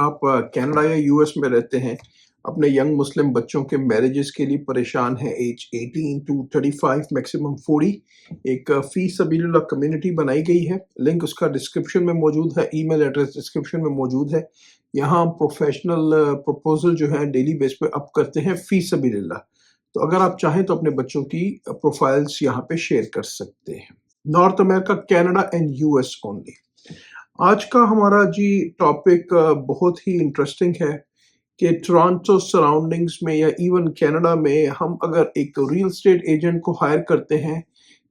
आप कनाडा या यूएस में रहते हैं, अपने यंग मुस्लिम बच्चों के मैरिजेस के लिए परेशान हैं, एज 18 टू 35 मैक्सिमम 40, एक फी सबीलुल्लाह कम्युनिटी बनाई गई है। लिंक उसका डिस्क्रिप्शन में मौजूद है, ईमेल एड्रेस डिस्क्रिप्शन में मौजूद है। यहाँ हम प्रोफेशनल प्रपोजल जो है डेली बेस पे अप करते हैं फी सबीलुल्लाह। तो अगर आप चाहें तो अपने बच्चों की प्रोफाइल्स यहाँ पे शेयर कर सकते हैं। North America, Canada and US only. आज का हमारा जी टॉपिक बहुत ही इंटरेस्टिंग है कि टोरंटो सराउंडिंग्स में या इवन कनाडा में हम अगर एक रियल एस्टेट एजेंट को हायर करते हैं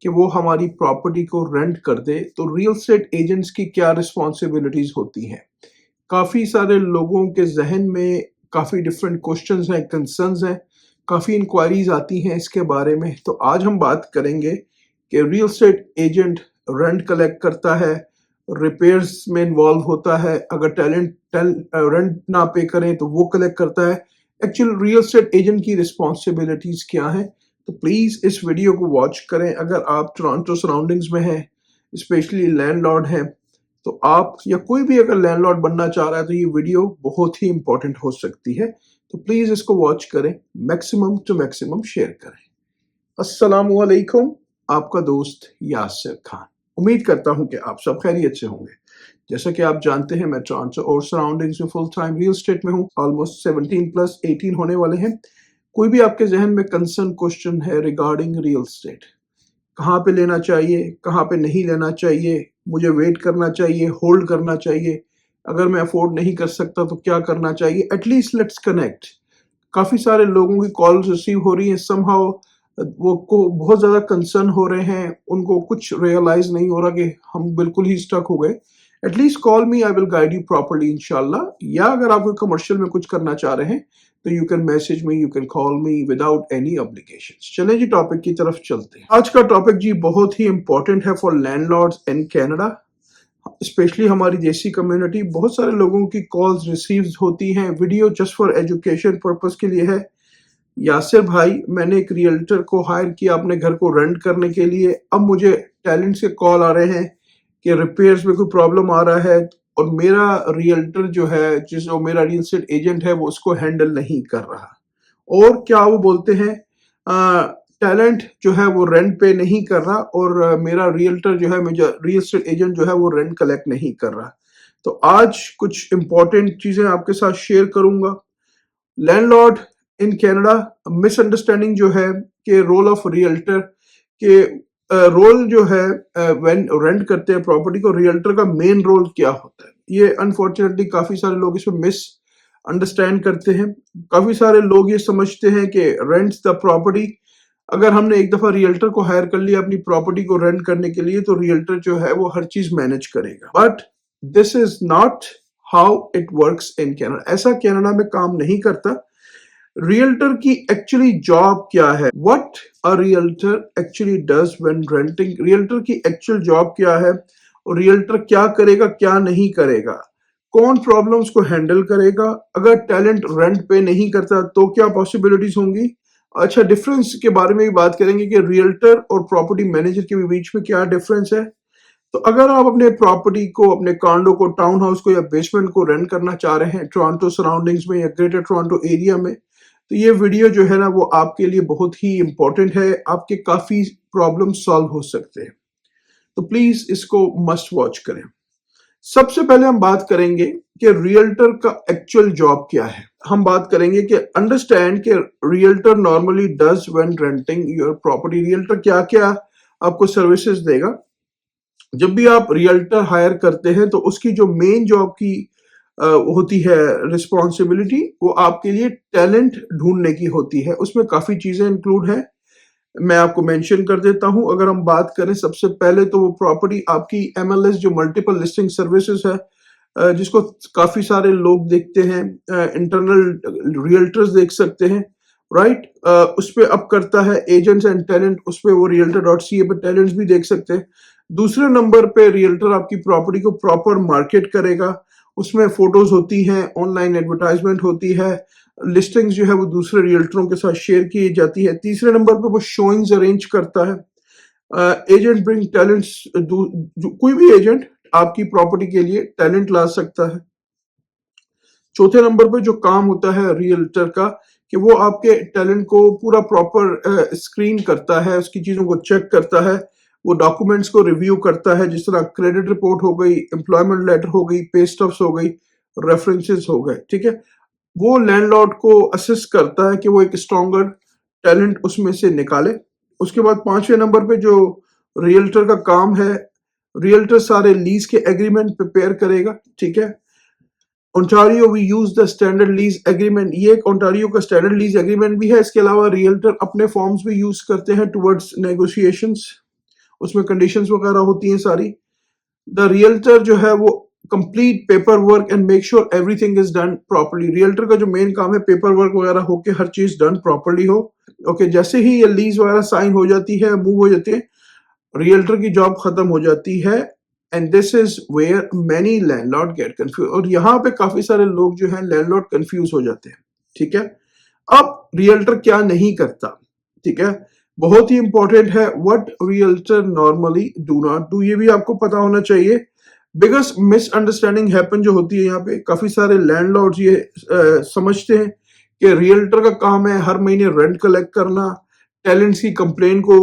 कि वो हमारी प्रॉपर्टी को रेंट कर दे, तो रियल एस्टेट एजेंट्स की क्या रिस्पॉन्सिबिलिटीज होती हैं। काफ़ी सारे लोगों के जहन में काफ़ी डिफरेंट क्वेश्चंस हैं, कंसर्न्स हैं, काफ़ी इंक्वायरीज आती हैं इसके बारे में। तो आज हम बात करेंगे कि real estate agent rent collect करता है, रिपेयर्स में इन्वॉल्व होता है, अगर रेंट ना पे करें तो वो कलेक्ट करता है। एक्चुअल रियल एस्टेट एजेंट की रिस्पॉन्सिबिलिटीज क्या हैं, तो प्लीज इस वीडियो को वॉच करें। अगर आप टोरंटो सराउंडिंग्स में हैं, स्पेशली लैंडलॉर्ड हैं, तो आप या कोई भी अगर लैंडलॉर्ड बनना चाह रहा है तो ये वीडियो बहुत ही इंपॉर्टेंट हो सकती है। तो प्लीज इसको वॉच करें, मैक्सिमम टू मैक्सिमम शेयर करें। अस्सलामु अलैकुम, आपका दोस्त यासिर खान। उम्मीद करता हूं कि आप सब खैरियत से होंगे। जैसा कि आप जानते हैं, मैं टोरंटो और सराउंडिंग्स में फुल टाइम रियल एस्टेट में हूं। ऑलमोस्ट 17 प्लस 18 होने वाले हैं। कोई भी आपके जहन में कंसर्न क्वेश्चन है रिगार्डिंग रियल एस्टेट, कहाँ पे लेना चाहिए, कहाँ पे नहीं लेना चाहिए, मुझे वेट करना चाहिए, होल्ड करना चाहिए, अगर मैं अफोर्ड नहीं कर सकता तो क्या करना चाहिए, एटलीस्ट लेट्स कनेक्ट। काफ़ी सारे लोगों की कॉल्स रिसीव हो रही हैं, समहाउ वो को बहुत ज़्यादा कंसर्न हो रहे हैं, उनको कुछ रियलाइज नहीं हो रहा कि हम बिल्कुल ही स्टक हो गए। At least call me, I will guide you properly इंशाल्लाह। या अगर आप कोई कमर्शियल में कुछ करना चाह रहे हैं तो you can message me, you can call me without any obligations. चलें जी, टॉपिक की तरफ चलते हैं। आज का टॉपिक जी बहुत ही इंपॉर्टेंट है for landlords in Canada, specially हमारी देसी कम्युनिटी। बहुत सारे लोगों की कॉल्स रिसीव होती हैं। Video just for education purpose के लिए है। यासिर भाई, मैंने एक रियल्टर को हायर किया अपने घर को रेंट करने के लिए। अब मुझे टैलेंट से कॉल आ रहे हैं कि रिपेयर्स में कोई प्रॉब्लम आ रहा है, और मेरा रियल्टर जो है, जो मेरा रियल एस्टेट एजेंट है, वो उसको हैंडल नहीं कर रहा। और क्या वो बोलते हैं, टैलेंट जो है वो रेंट पे नहीं कर रहा, और मेरा रियल्टर जो है, मेरा रियल एस्टेट एजेंट जो है वो रेंट कलेक्ट नहीं कर रहा। तो आज कुछ इंपॉर्टेंट चीजें आपके साथ शेयर करूंगा। लैंडलॉर्ड इन कनाडा, मिसअंडरस्टैंडिंग जो है कि रोल ऑफ रियल्टर के रोल जो है व्हेन रेंट करते हैं प्रॉपर्टी को, रियल्टर का मेन रोल क्या होता है, ये अनफॉर्चुनेटली काफी सारे लोग इसमें मिस अंडरस्टैंड करते हैं। काफी सारे लोग ये समझते हैं कि रेंट्स द प्रॉपर्टी, अगर हमने एक दफा रियल्टर को हायर कर लिया अपनी प्रॉपर्टी को रेंट करने के लिए, तो रियल्टर जो है वो हर चीज मैनेज करेगा। But this is not how it works in Canada. ऐसा कनाडा में काम नहीं करता। रियल्टर की एक्चुअली जॉब क्या है, what a realtor actually does when renting, realtor की एक्चुअल जॉब क्या है, और रियल्टर क्या करेगा क्या नहीं करेगा, कौन प्रॉब्लम्स को हैंडल करेगा, अगर टैलेंट रेंट पे नहीं करता तो क्या पॉसिबिलिटीज होंगी। अच्छा, डिफरेंस के बारे में भी बात करेंगे कि रियल्टर और प्रॉपर्टी मैनेजर के बीच में क्या डिफरेंस है। तो अगर आप अपने प्रॉपर्टी को, अपने कांडो को, टाउन हाउस को या बेसमेंट को रेंट करना चाह रहे हैं टोरंटो सराउंडिंग्स में या ग्रेटर टोरंटो एरिया में, तो ये वीडियो जो है ना वो आपके लिए बहुत ही इंपॉर्टेंट है। आपके काफी प्रॉब्लम सॉल्व हो सकते हैं, तो प्लीज इसको मस्ट वॉच करें। सबसे पहले हम बात करेंगे कि रियल्टर का एक्चुअल जॉब क्या है। हम बात करेंगे कि अंडरस्टैंड कि realtor normally does when renting your property. Realtor क्या क्या आपको सर्विसेज देगा। जब भी आप रियल्टर हायर करते हैं तो उसकी जो मेन जॉब की होती है रिस्पॉन्सिबिलिटी, वो आपके लिए टैलेंट ढूंढने की होती है। उसमें काफ़ी चीज़ें इंक्लूड हैं, मैं आपको मेंशन कर देता हूं। अगर हम बात करें सबसे पहले, तो वो प्रॉपर्टी आपकी MLS जो मल्टीपल लिस्टिंग सर्विसेज है, जिसको काफ़ी सारे लोग देखते हैं, इंटरनल रियल्टर्स देख सकते हैं, राइट। उस पर अप करता है एजेंट्स एंड टैलेंट, उस पर वो realtor.ca पर टैलेंट्स भी देख सकते हैं। दूसरे नंबर पे रियल्टर आपकी प्रॉपर्टी को प्रॉपर मार्केट करेगा, उसमें फोटोज होती हैं, ऑनलाइन एडवर्टाइजमेंट होती है, लिस्टिंग्स जो है वो दूसरे रियल्टरों के साथ शेयर की जाती है। तीसरे नंबर पे वो शोइंग्स अरेंज करता है। एजेंट ब्रिंग टैलेंट्स, कोई भी एजेंट आपकी प्रॉपर्टी के लिए टैलेंट ला सकता है। चौथे नंबर पे जो काम होता है रियल्टर का कि वो आपके टैलेंट को पूरा प्रॉपर स्क्रीन करता है, उसकी चीजों को चेक करता है, वो डॉक्यूमेंट्स को रिव्यू करता है, जिस तरह क्रेडिट रिपोर्ट हो गई, एम्प्लॉयमेंट लेटर हो गई, पे स्टफ्स हो गई, रेफरेंसेस हो गए, ठीक है। वो लैंडलॉर्ड को असिस्ट करता है कि वो एक स्ट्रॉन्गर टैलेंट उसमें से निकाले। उसके बाद पांचवें नंबर पे जो रियल्टर का काम है, रियल्टर सारे लीज के एग्रीमेंट प्रिपेयर करेगा, ठीक है। Ontario we use the standard lease agreement, ये एक ओंटारियो का स्टैंडर्ड लीज एग्रीमेंट भी है। इसके अलावा रियल्टर अपने फॉर्म्स भी यूज करते हैं टुवर्ड्स नेगोशिएशंस, उसमें कंडीशंस वगैरह होती हैं सारी। द रियल्टर जो है वो complete paper work and make sure everything is done properly. Realtor का जो मेन काम है पेपर वर्क वगैरह होके हर चीज डन प्रॉपर्ली हो। ओके, जैसे ही ये लीज वगैरह साइन हो जाती है, मूव हो जाती है, रियल्टर की जॉब खत्म हो जाती है। And this is where many landlord get confuse, और यहाँ पे काफी सारे लोग जो है लैंडलॉर्ड कंफ्यूज हो जाते हैं, ठीक है। अब रियल्टर क्या नहीं करता, ठीक है, बहुत ही इंपॉर्टेंट है। What realtor normally do not do, ये भी आपको पता होना चाहिए। बिगेस्ट मिसअंडरस्टैंडिंग हैपन जो होती है यहाँ पे, काफी सारे लैंडलॉर्ड्स ये समझते हैं कि रियल्टर का काम है हर महीने रेंट कलेक्ट करना, टेनेंट्स की कंप्लेन को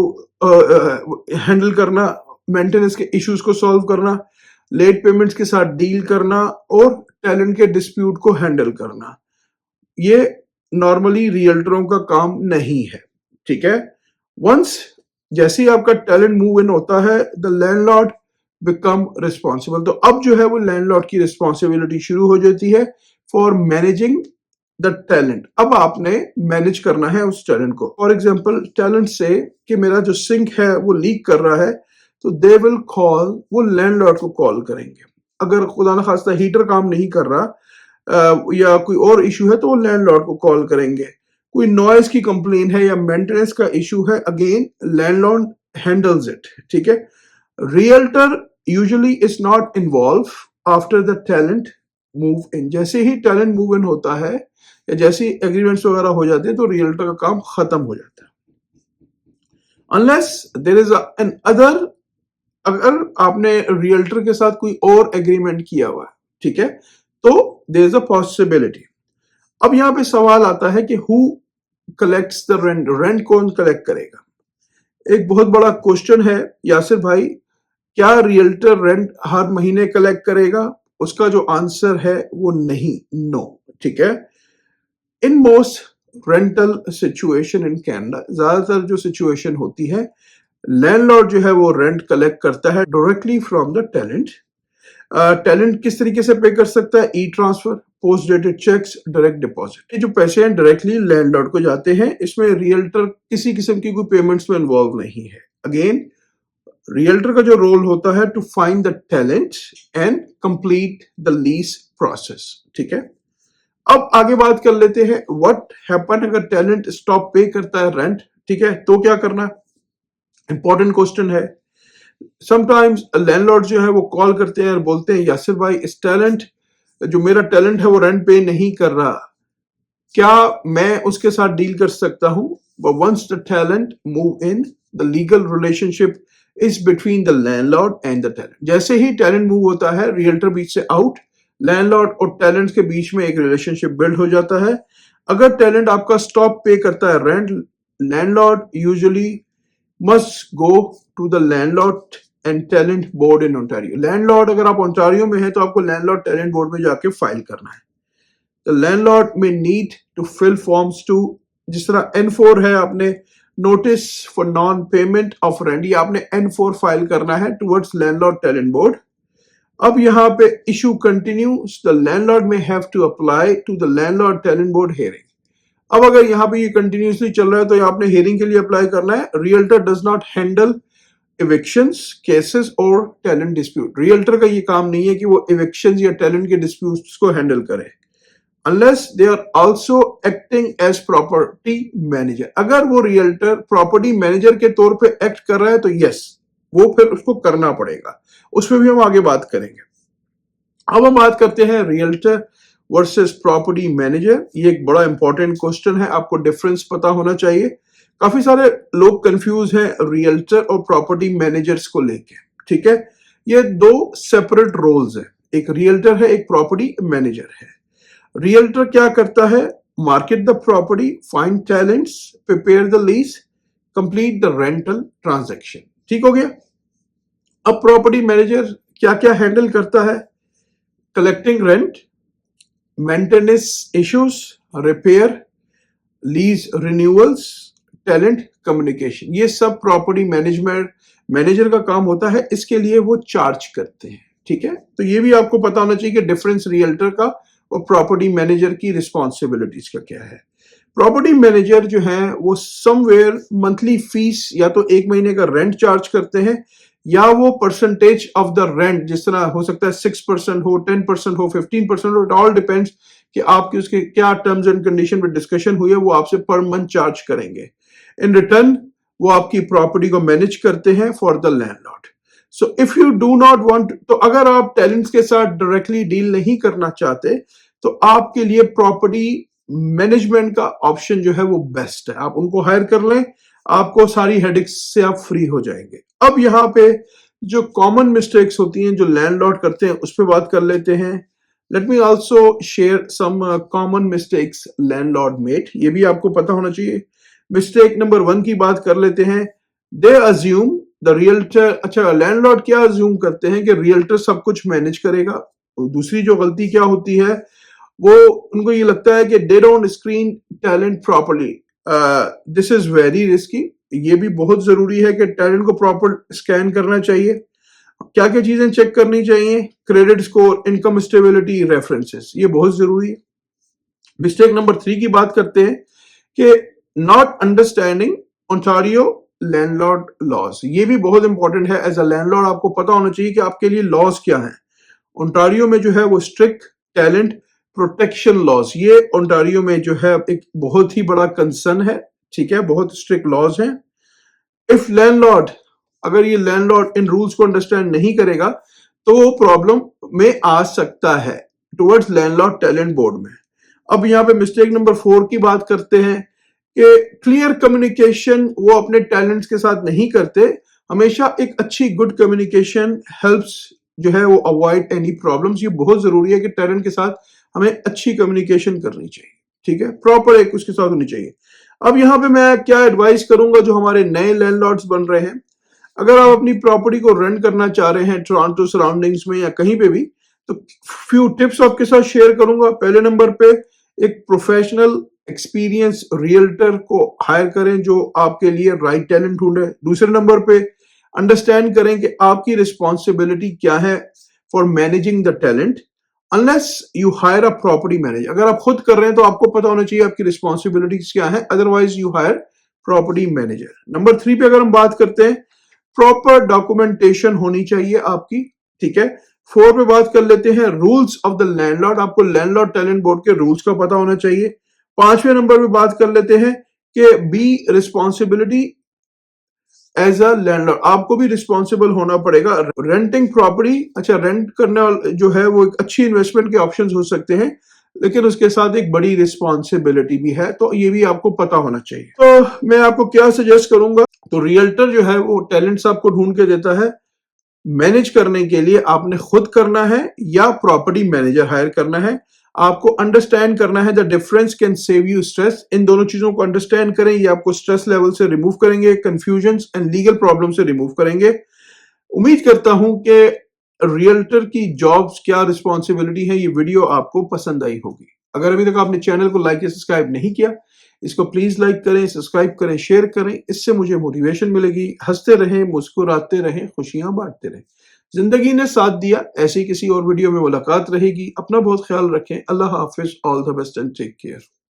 हैंडल करना, मेंटेनेंस के इश्यूज को सॉल्व करना, लेट पेमेंट्स के साथ डील करना और टैलेंट के डिस्प्यूट को हैंडल करना। ये नॉर्मली रियल्टरों का काम नहीं है, ठीक है। वंस जैसे ही आपका टैलेंट मूव इन होता है, द लैंडलॉर्ड बिकम रिस्पॉन्सिबल, तो अब जो है वो लैंडलॉर्ड की रिस्पॉन्सिबिलिटी शुरू हो जाती है फॉर मैनेजिंग द टैलेंट। अब आपने मैनेज करना है उस टैलेंट को। फॉर एग्जाम्पल, टैलेंट से कि मेरा जो सिंक है वो लीक कर रहा है, तो दे विल कॉल, वो लैंडलॉर्ड को कॉल करेंगे। अगर खुदा न खास्ता हीटर काम नहीं कर रहा या कोई और इशू है तो वो लैंडलॉर्ड को कॉल करेंगे। कोई नॉइज की कंप्लेन है या मेंटेनेंस का इशू है, अगेन लैंडलॉर्ड हैंडल्स इट, ठीक है। Realtor usually is not involve after the tenant move इन। जैसे ही टैलेंट मूव इन होता है या जैसे ही एग्रीमेंट्स वगैरह हो जाते हैं तो रियल्टर का काम खत्म हो जाता है। Unless there is an other, अगर आपने रियल्टर के साथ कोई और एग्रीमेंट किया हुआ है, ठीक है, तो देयर इज अ पॉसिबिलिटी। अब यहां पे सवाल आता है कि who collects the rent, rent कौन कलेक्ट करेगा। एक बहुत बड़ा क्वेश्चन है यासिर भाई, क्या रियल्टर रेंट हर महीने कलेक्ट करेगा? उसका जो आंसर है वो नहीं, नो, ठीक है। In most rental situation in Canada, ज्यादातर जो सिचुएशन होती है, लैंडलॉर्ड जो है वो रेंट कलेक्ट करता है directly from the tenant. Tenant किस तरीके से पे कर सकता है? E transfer, post dated cheques, direct deposit. ये जो पैसे हैं डायरेक्टली लैंडलॉर्ड को जाते हैं, इसमें रियल्टर किसी किस्म की कोई पेमेंट्स में इन्वॉल्व नहीं है। अगेन रियल्टर का जो रोल होता है to find the tenant and complete the lease process, ठीक है। अब आगे बात कर लेते हैं व्हाट हैपन अगर टैलेंट स्टॉप पे करता है रेंट, ठीक है, तो क्या करना? इंपॉर्टेंट क्वेश्चन है। समटाइम्स लैंडलॉर्ड जो है वो कॉल करते हैं और बोलते हैं यासिर भाई, इस टैलेंट, जो मेरा टैलेंट है वो रेंट पे नहीं कर रहा, क्या मैं उसके साथ डील कर सकता हूं? But once the tenant move in, the legal relationship is between the landlord and the tenant. जैसे ही टैलेंट मूव होता है, रियल्टर बीच से आउट, लैंडलॉर्ड और टैलेंट के बीच में एक रिलेशनशिप बिल्ड हो जाता है। अगर टैलेंट आपका स्टॉप पे करता है rent, landlord usually must go to the landlord and tenant board in Ontario. Landlord अगर आप ओंटारियो में हैं तो आपको लैंडलॉर्ड टेनेंट बोर्ड में जाके फाइल करना है। The landlord may need to fill forms to, जिस तरह N4 है, आपने notice for non payment of rent, ये आपने N4 फाइल करना है टुवर्ड्स लैंडलॉर्ड टेनेंट बोर्ड। अब यहाँ पे issue continues, the landlord may have to apply to the landlord tenant board hearing. अब अगर यहाँ पे ये कंटिन्यूसली चल रहा है तो आपने हियरिंग के लिए अप्लाई करना है। Realtor does not handle evictions cases और टेनेंट डिस्प्यूट। रियल्टर का ये काम नहीं है कि वो इविक्शंस या टेनेंट के डिस्प्यूट्स को हैंडल करे, unless they are also acting as property manager. अगर वो रियल्टर प्रॉपर्टी मैनेजर के तौर पे एक्ट कर रहा है तो यस, वो फिर उसको करना पड़ेगा, उसमें भी हम आगे बात करेंगे। अब हम बात करते हैं रियल्टर वर्सेस प्रॉपर्टी मैनेजर। ये एक बड़ा इंपॉर्टेंट क्वेश्चन है, आपको डिफरेंस पता होना चाहिए। काफी सारे लोग कंफ्यूज हैं रियल्टर और प्रॉपर्टी मैनेजर्स को लेके, ठीक है। ये दो सेपरेट रोल्स हैं, एक रियल्टर है, एक प्रॉपर्टी मैनेजर है। रियल्टर क्या करता है? Market the property, find talents, prepare the lease, complete the rental transaction. ठीक हो गया। अब प्रॉपर्टी मैनेजर क्या क्या हैंडल करता है? Collecting rent, maintenance issues, repair, lease renewals, talent communication, ये सब प्रॉपर्टी मैनेजमेंट मैनेजर का काम होता है। इसके लिए वो चार्ज करते हैं। ठीक है, तो ये भी आपको पता होना चाहिए कि डिफरेंस रियल्टर का और प्रॉपर्टी मैनेजर की रिस्पॉन्सिबिलिटीज का क्या है। प्रॉपर्टी मैनेजर जो है वो समवेयर मंथली फीस या तो एक महीने का रेंट चार्ज करते हैं, या वो परसेंटेज ऑफ द रेंट, जिस तरह हो सकता है 6% हो, 10% हो, 15% हो, इट ऑल डिपेंड्स कि आपकी उसके क्या टर्म्स एंड कंडीशन में डिस्कशन हुई है, वो आपसे पर मंथ चार्ज करेंगे। इन रिटर्न वो आपकी प्रॉपर्टी को मैनेज करते हैं for the landlord. So if you do not want, तो अगर आप टेनेंट्स के साथ डायरेक्टली डील नहीं करना चाहते तो आपके लिए प्रॉपर्टी मैनेजमेंट का ऑप्शन जो है वो बेस्ट है। आप उनको हायर कर लें, आपको सारी हेडेक्स से आप फ्री हो जाएंगे। अब यहाँ पे जो कॉमन मिस्टेक्स होती हैं जो लैंडलॉर्ड करते हैं उस पर बात कर लेते हैं। Let me also share some common mistakes landlord made, ये भी आपको पता होना चाहिए। मिस्टेक नंबर 1 की बात कर लेते हैं। दे अज्यूम द रियल्टर, अच्छा लैंडलॉर्ड क्या अज्यूम करते हैं कि रियल्टर सब कुछ मैनेज करेगा। दूसरी जो गलती क्या होती है, वो उनको ये लगता है कि they don't screen talent properly. This is very risky. ये भी बहुत जरूरी है कि टैलेंट को प्रॉपर स्कैन करना चाहिए। क्या क्या चीजें चेक करनी चाहिए? Credit score, income stability, references, ये बहुत जरूरी है। मिस्टेक नंबर 3 की बात करते हैं कि not understanding Ontario landlord laws, ये भी बहुत इंपॉर्टेंट है। एज अ लैंडलॉर्ड आपको पता होना चाहिए कि आपके लिए लॉज क्या है। ओंटारियो में जो है वो स्ट्रिक्ट टैलेंट प्रोटेक्शन लॉज, ये ओंटारियो में जो है एक बहुत ही बड़ा कंसर्न है। ठीक है, बहुत स्ट्रिक्ट लॉज हैं। इफ लैंडलॉर्ड, अगर ये लैंडलॉर्ड इन रूल्स को अंडरस्टैंड नहीं करेगा तो वो प्रॉब्लम में आ सकता है टुवर्ड्स लैंडलॉर्ड टैलेंट बोर्ड में। अब यहाँ पे मिस्टेक नंबर 4 की बात करते हैं कि क्लियर कम्युनिकेशन वो अपने टैलेंट्स के साथ नहीं करते। हमेशा एक अच्छी गुड कम्युनिकेशन हेल्प्स जो है वो अवॉइड एनी प्रॉब्लम्स। ये बहुत जरूरी है कि टैलेंट के साथ हमें अच्छी कम्युनिकेशन करनी चाहिए। ठीक है, प्रॉपर एक उसके साथ होनी चाहिए। अब यहाँ पे मैं क्या एडवाइस करूंगा जो हमारे नए लैंडलॉर्ड्स बन रहे हैं, अगर आप अपनी प्रॉपर्टी को रन करना चाह रहे हैं टोरंटो सराउंडिंग्स में या कहीं पे भी, तो फ्यू टिप्स आपके साथ शेयर करूंगा। पहले नंबर पे एक प्रोफेशनल एक्सपीरियंस रियल्टर को हायर करें जो आपके लिए राइट टैलेंट ढूंढे। दूसरे नंबर पे अंडरस्टैंड करें कि आपकी रिस्पॉन्सिबिलिटी क्या है for managing the talent. Unless you hire a property manager, अगर आप खुद कर रहे हैं तो आपको पता होना चाहिए आपकी रिस्पॉन्सिबिलिटीज क्या है, otherwise you hire property manager. Number 3 पे अगर हम बात करते हैं, प्रॉपर डॉक्यूमेंटेशन होनी चाहिए आपकी। ठीक है, 4 पे बात कर लेते हैं रूल्स ऑफ द लैंडलॉर्ड, आपको लैंडलॉर्ड टैलेंट बोर्ड के रूल्स का पता होना चाहिए। 5वें नंबर पे बात कर लेते हैं कि be responsibility as a landlord, आपको भी रिस्पॉन्सिबल होना पड़ेगा। रेंटिंग प्रॉपर्टी, अच्छा रेंट करने जो है वो एक अच्छी इन्वेस्टमेंट के ऑप्शंस हो सकते हैं, लेकिन उसके साथ एक बड़ी रिस्पॉन्सिबिलिटी भी है, तो ये भी आपको पता होना चाहिए। तो मैं आपको क्या सजेस्ट करूंगा, तो रियल्टर जो है वो टैलेंट्स आपको ढूंढ के देता है। मैनेज करने के लिए आपने खुद करना है या प्रॉपर्टी मैनेजर हायर करना है। आपको अंडरस्टैंड करना है the difference can save you stress. इन दोनों चीजों को अंडरस्टैंड करें, ये आपको स्ट्रेस लेवल से रिमूव करेंगे, कंफ्यूजन्स एंड लीगल प्रॉब्लम से रिमूव करेंगे। उम्मीद करता हूं कि रियल्टर की जॉब्स क्या रिस्पॉन्सिबिलिटी है, ये वीडियो आपको पसंद आई होगी। अगर अभी तक आपने चैनल को लाइक या सब्सक्राइब नहीं किया, इसको प्लीज लाइक करें, सब्सक्राइब करें, शेयर करें, इससे मुझे मोटिवेशन मिलेगी। हंसते रहें, मुस्कुराते रहें, खुशियां बांटते रहें। जिंदगी ने साथ दिया, ऐसी किसी और वीडियो में मुलाकात रहेगी। अपना बहुत ख्याल रखें। अल्लाह हाफिज, all the best and take care.